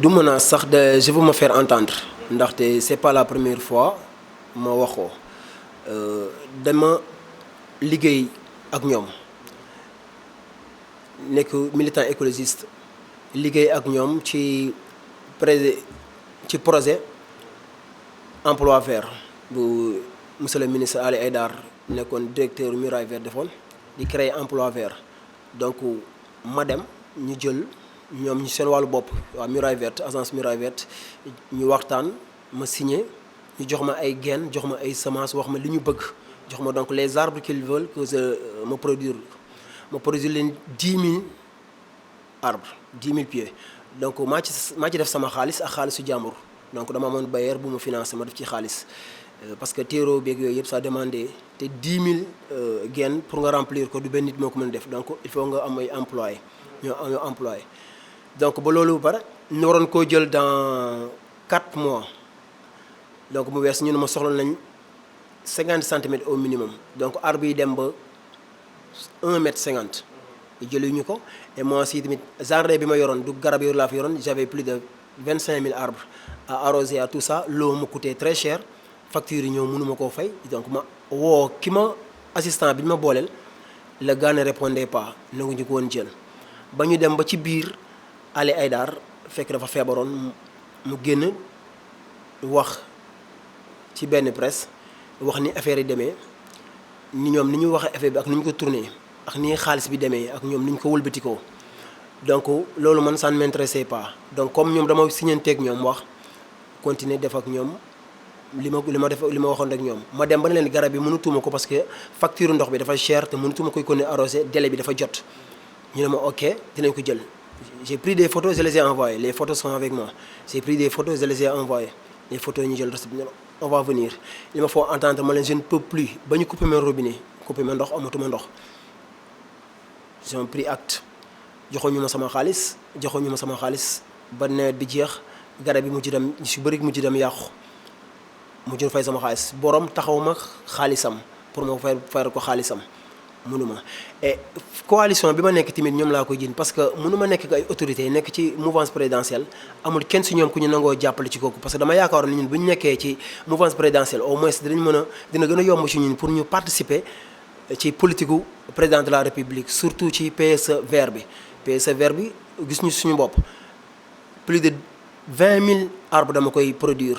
du menace sax de je veux me faire entendre ndaxte c'est pas la première fois ma wax ko dama liggéey ak ñoom nekk militant écologiste liggéey ak ñoom ci projet emploi vert bu monsieur le ministre Ali Haïdar nekkoon directeur Muraille Verte defoon di créer emploi vert donc ma dem ñu jël ñoom ñu seen wàllu bopp waa Muraille Verte agence Muraille Verte ñu waxtaan ma signé ñu jox ma ay graines jox ma ay semences wax ma li ñu bëgg jox ma donc les arbres qu'ils veulent que ma produire leen 10 000 arbres 10 000 pieds donc maa ci def sama xaalis ak xaalisu jàmbur donc dama amoon bailleur bu ma financé ma def ci xaalis parce que terreau beeg yooyu yëpp ça demandé te 10 000 graines pour nga remplir ko du benn nit moo ko mën a def donc il faut nga am ay employés ñoo employé donc ba loolu ba pare ñu waroon koo jël dans 4 mois donc mu wees ñu ne ma soxla nañ 50 centimètres au minimum donc arbre yi dem ba 1 mètre 50 jëlee ñu ko et moi aussi tamit jardin bi ma yoroon du garab yooyu laa fi yoroon j'avais plus de 25 000 arbres à arroser à tout ça l'eau me coûtait très cher facture yi ñëw mënuma koo fay donc ma woo ki ma assistant bi ñu ma booleel le gars ne répondait pas nanguñu ko woon jël ba ñu dem ba ci biir Ali Haïdar fekk dafa feebaroon mu génn wax ci benn presse wax ni affaire yi demee ni ñoom ni ñu waxee affaire bi ak ni ñu ko tourné ak ni xaalis bi demee ak ñoom ni ñu ko wëlbatikoo donc loolu man ça ne m'intéressait pas donc comme ñoom dama signanteeg ñoom wax continuer def ak ñoom li ma waxoon rek ñoom ma dem ba ne leen garab yi mënutuma ko parce que facture ndox bi dafa cher te mënutuma koy kon arrosé délai bi dafa jot ñu ne ma ok dinañ ko jël j'ai pris des photos je les ai envoyées les photos sont avec moi j'ai pris des photos je les ai envoyées les photos yi ñu jël recette bi on va venir il me faut entendre ma leen je ne peux plus ba ñu coupé ma robinet coupé ma ndox amatuma ndox j'ai pris acte joxoñu ma sama xaalis ba nawet bi jeex garab yi mujj dem ñu si bëri mujj dem yàqu mujj fay sama xaalis borom taxaw ma xaalisam pour ma fayal ko xaalisam mënuma et coalition bi ma nekk tamit ñoom laa koy jin parce que mënuma nekk ay autorités nekk ci mouvance présidentielle amul kenn si ñoom ku ñu nangoo jàppale ci kooku parce que dama yaakaaroon ni ñun bu ñu nekkee ci mouvance présidentielle au moins dina gën a yomb ci ñun pour ñu participer ci politique gu président de la république surtout ci PSE vert bi gis ñu suñu bopp plus de 20 000 arbres dama koy produire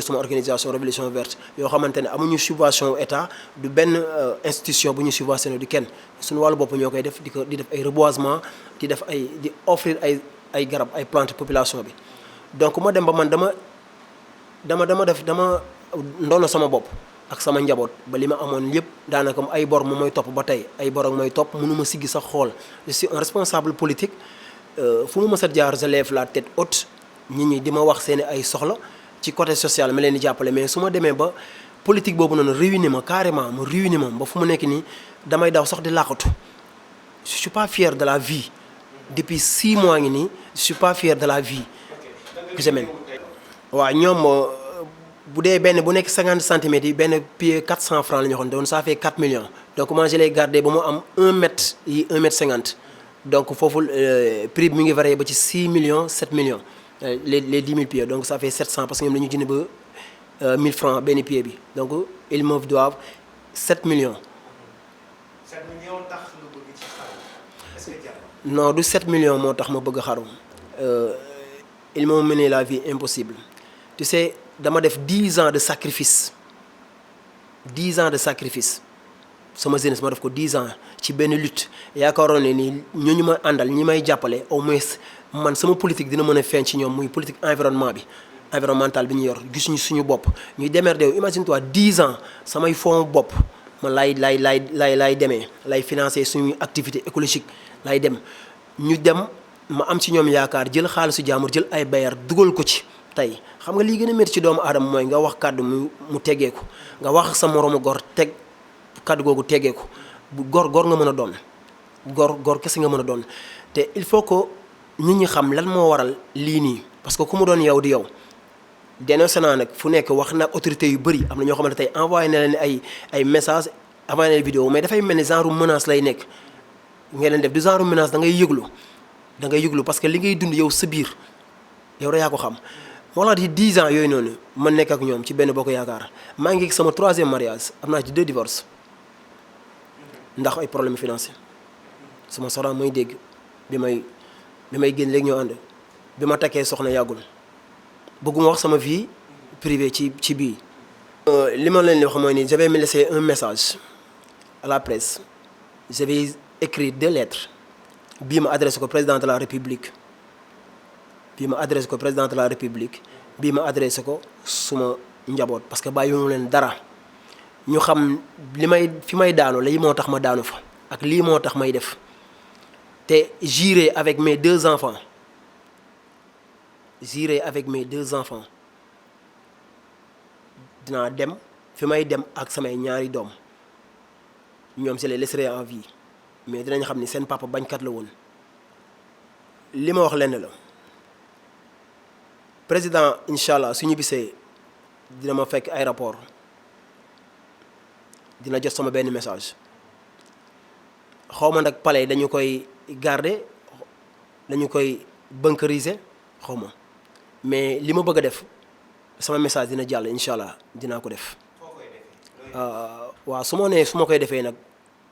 sama organisation Révolution Verte yoo xamante ne amuñu subvention état du benn institution bu ñu subventionné du kenn suñu wàllu bopp ñoo koy def di def ay reboisement di offrir ay garab ay plantes population bi donc ma dem ba man dama ndono sama bopp ak sama njaboot ba li ma amoon yëpp daanaka ay bor moom mooy topp ba tey ay bor ak mooy topp mënuma siggi sax xool je suis un responsable politique fu mu mës a jaar je lève la tête haute nit ñi di ma wax seeni ay soxla ci côté social ma leen di jàppale mais su ma demee ba politique boobu noonu ruiné ma carrément mu ruiné ma ba fu mu nekk nii damay daw sax di làqatu je suis pas fier de la vie depuis 6 mois ngi nii je suis pas fier de la vie que je mène. waaw ñoom bu dee benn bu nekk 50 centimètres yi benn pied 400 francs la ñu waxoon donc ça fait 4 millions donc moi je l'ai gardé ba mu am 1 mètre yi 1 mètre 50 donc foofu prix bi mi ngi varié ba ci 6 millions 7 millions. les 10 000 pieds donc ça fait 700 parce que ñoom dañu jënd ba 1000 francs benn pied bi donc ils me doivent 7 millions. 7 millions tax nga bëgg ci xaru est-ce que jar non du 7 millions moo tax ma bëgg xaru ils m'ont mené la vie impossible tu sais dama def 10 ans de sacrifice sama jeunesse ma def ko 10 ans ci benn lutte yaakaaroon ne ni ñooñu ma àndal ñi may jàppale au moins man sama politique dina mën a feeñ ci ñoom muy politique environnemental bi ñu yor gis ñu suñu bopp ñuy démerder wu imagine toi 10 ans samay fonds bopp man lay demee lay financer suñuy activité écologique lay dem ñu dem ma am ci ñoom yaakaar jël xaalisu jaamur jël ay bayar dugal ko ci tey xam nga lii gën a métti ci doomu aadama mooy nga wax kàddu mu teggeeku nga wax sa moroomu gor teg kàddu googu teggeeku bu gor nga mën a doon gor kese nga mën a doon te il faut que nit ñi xam lan moo waral lii nii parce que ku mu doon yow di yow dénoncé naa nag fu nekk wax nag autorité yu bëri am na ñoo xamante tey envoyé na leen ay message envoyé na leen vidéo mais dafay mel ni genre menace lay nekk nga leen def du genre menace da ngay yëglu parce que li ngay dund yow sa biir yow rek yaa ko xam moo la di 10 ans yooyu noonu ma nekk ak ñoom ci benn bokk yaakaar maa ngi sama 3e mariage am naa ci 2 divorces ndax ay problème financier sama soxna may dégg bi may génn léegi ñoo ànd bi ma takkee soxna yàggul bëgguma wax sama vie privée ci bii. li ma leen di wax mooy ni je vais me laisser un message à la presse je vais écrire 2 lettres bii ma adressé ko président de la république bii ma adressé ko président de la république bii ma adressé ko suma njaboot parce que bàyyiwuma leen dara ñu xam fi may daanu lii moo tax ma daanu fa ak lii moo tax may def te j'irai avec mes 2 enfants dinaa dem fi may dem ak samay ñaari doom ñoom je les laisserai en vie mais dinañ xam ni seen papa bañkat la woon li ma wax lenn la président incha allah su ñu bisee dina ma fekk aéroport dina jot sama benn message xaw ma nag palais dañu koy garder dañu koy bunkeriser xaw ma mais li ma bëgg a def sama message dina jàll incha allah dinaa ko def. waaw su ma koy defee nag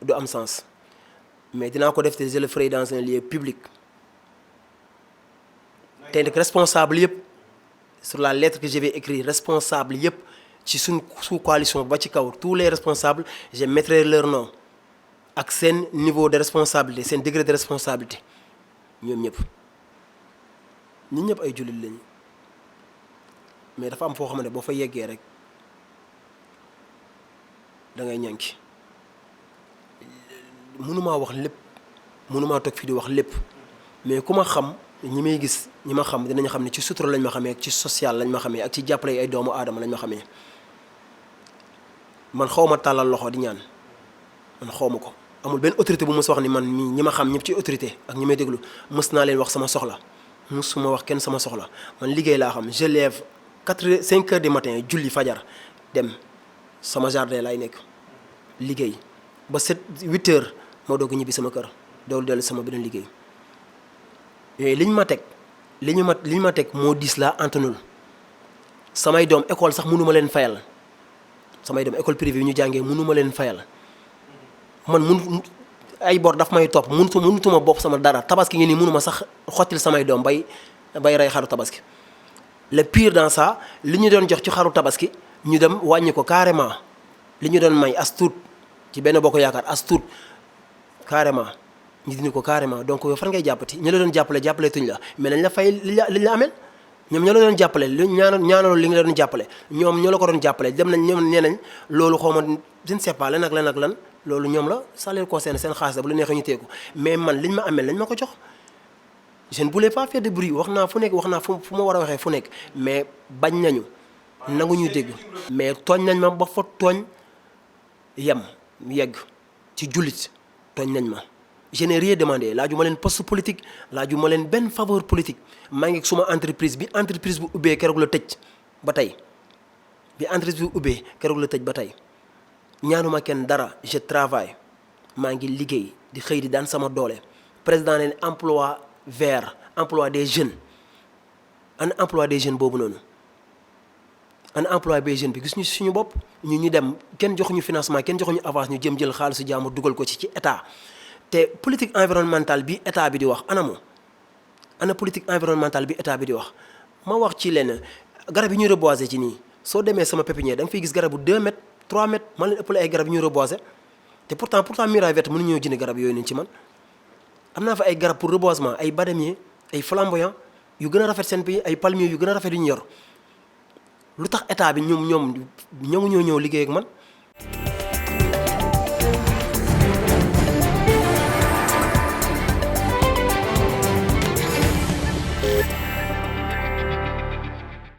du am sens mais dinaa ko def te je le ferai dans un lieu public te nag responsable yëpp sur la lettre que je vais écrire responsable yëpp ci suñ sous coalition ba ci kaw tous les responsables je mettrai leur nom ak seen niveau de responsabilité seen degré de responsabilité ñoom ñëpp ñun ñëpp ay jullit lañu mais dafa am foo xam ne boo fa yeggee rek da ngay ñànki mënumaa wax lépp mënumaa toog fii di wax lépp mais ku ma xam ñi may gis ñi ma xam dinañ xam ne ci sutura lañ ma xamee ak ci social lañ ma xamee ak ci jàppale ay doomu aadama lañ ma xamee man xaw ma tàllal loxo di ñaan man xaw ma ko amul benn autorité bu mës wax ni man mii ñi ma xam ñëpp ci autorité ak ñi may déglu mës naa leen wax sama soxla mësuma wax kenn sama soxla man liggéey laa xam je lève 5 heures du matin julli fajar dem sama jardin laay nekk liggéey ba 8 heures moo doog a ñibbi sama kër doolu dellu sama beneen liggéey yooyu li ñu ma teg moo diis laa antanul samay doom école sax mënuma leen fayal samay doom école privée yi ñu jàngee mënuma leen fayal man ay bor daf may topp mënutuma bopp sama dara tabaski ngi nii mënuma sax xottil samay doom bay rey xaru tabaski le pire dans ça li ñu doon jox ci xaru tabaski ñu dem wàññi ko carrément li ñu doon may as tuut ci benn bokk yaakaar as tuut carrément ñu dindi ko carrément donc yow fan ngay jàppati ñu la doon jàppale tuñ la mais nañ la fay li la amel ñoom ñoo la doon jàppale li ñaanaloo li nga la doon jàppale ñoom ñoo la ko doon jàppale dem nañ ñoom nee nañ loolu xaw ma je ne sais pas lan ak lan loolu ñoom la ça les concerne seen xaalis la bu la neexee ñu teeku mais man liñ ma amel lañ ma ko jox je ne voulais pas faire de bruit wax naa fu nekk wax naa fu ma war a waxee fu nekk mais bañ nañu nangu ñu dégg mais tooñ nañ ma ba fa tooñ yegg ci jullit tooñ nañ ma je n'ai rien demandé laaju ma leen poste politique laaju ma leen benn faveur politique maa ngi suma entreprise bi entreprise bu ubbee keroog la tëj ba tey ba tey ñaanuma kenn dara je travaille maa ngi liggéey di xëy di daan sama doole président ne emploi vert emploi des jeunes an emploi des jeunes boobu noonu an emploi des jeunes bi gis ñu suñu bopp ñu dem kenn joxuñu financement kenn joxuñu avance ñu jël xaalisu jaamu dugal ko ci état te politique environnementale bi état bi di wax ana politique environnementale bi état bi di wax ma wax ci lenn garab yi ñuy reboiser ci nii soo demee sama pépinière da nga fiy gis garabu 2 mètres 3 mètres man leen ëppale ay garab yi ñuy reboiser te pourtant Muraille Verte mënuñoo jënd garab yooyu nañ ci man am naa fa ay garab pour reboisement ay badamier ay flamboyant yu gën a rafet seen pays ay palmier yu gën a rafet yu ñu yor lu tax état bi ñoom ñoo ñëw liggéey ak man